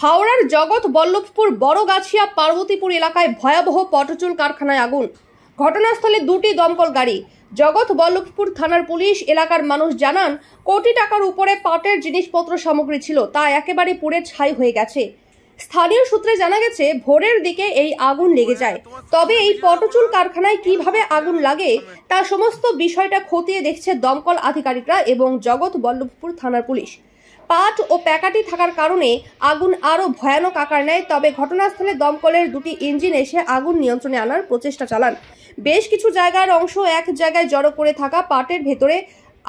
হাওড়ার জগৎ বল্লভপুর বড়গাছিয়া পার্বতীপুর এলাকায় ভয়াবহ পটচুল কারখানায় আগুন। ঘটনাস্থলে দুটি দমকল গাড়ি। জগৎ বল্লভপুর থানার পুলিশ এলাকার মানুষ জানান, কোটি টাকার উপরে পাটের জিনিসপত্র সামগ্রী ছিল, তা একেবারে পুড়ে ছাই হয়ে গেছে। স্থানীয় সূত্রে জানা গেছে, ভোরের দিকে এই আগুন লেগে যায়। তবে এই পটচুল কারখানায় কিভাবে আগুন লাগে তা সমস্ত বিষয়টা খতিয়ে দেখছে দমকল আধিকারিকরা এবং জগৎ বল্লভপুর থানার পুলিশ। পাট ও প্যাকাটি থাকার কারণে আগুন আরও ভয়ানক আকার নেয়। তবে ঘটনাস্থলে দমকলের দুটি ইঞ্জিন এসে আগুন নিয়ন্ত্রণে আনার প্রচেষ্টা চালান। বেশ কিছু জায়গার অংশ এক জায়গায় জড়ো করে থাকা পাটের ভেতরে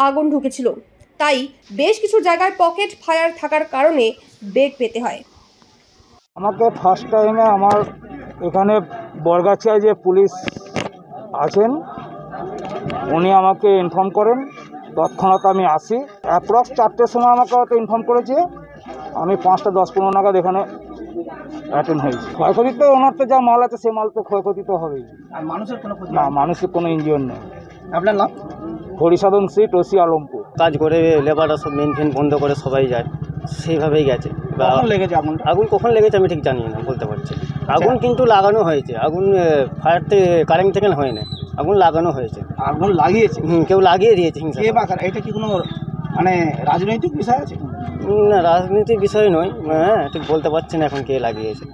আগুন ঢুকেছিল, তাই বেশ কিছু জায়গায় পকেট ফায়ার থাকার কারণে বেগ পেতে হয়। আমাকে ফার্স্ট টাইমে আমার এখানে বড়গাছিয়ায় যে পুলিশ আছেন উনি আমাকে ইনফর্ম করেন। তৎক্ষণাৎ আমি আসি। অ্যাপ্রক্স 4টের সময় আমাকে হয়তো ইনফর্ম করেছে। আমি 5টা 10-15 নাগাদ এখানে অ্যাটেন্ড হয়েছি। ক্ষয়ক্ষতি তো ওনার তো যা মাল আছে সে মাল তো ক্ষয়ক্ষতি তো হবেই। আর মানুষের কোনো ক্ষতি না, মানুষের কোনো ইনজিওর নেই। আপনার নাম? হরিসাধন শ্রী টসি আলমপুর। কাজ করে লেবাররা সব মেন ফেন বন্ধ করে সবাই যায়, সেইভাবেই গেছে। কখন লেগেছে আগুন? আগুন কখন লেগেছে আমি ঠিক জানি না, বলতে পারছি। আগুন কিন্তু লাগানো হয়েছে, আগুন ফায়ার থেকে কারেন্ট থেকে হয় না, আগুন লাগানো হয়েছে। আগুন লাগিয়েছে? কেউ লাগিয়ে দিয়েছে হিংসা। এটা কি কোনো মানে রাজনৈতিক বিষয় আছে? না, রাজনীতির বিষয় নয়, হ্যাঁ ঠিক বলতে পারছি না এখন কে লাগিয়েছে।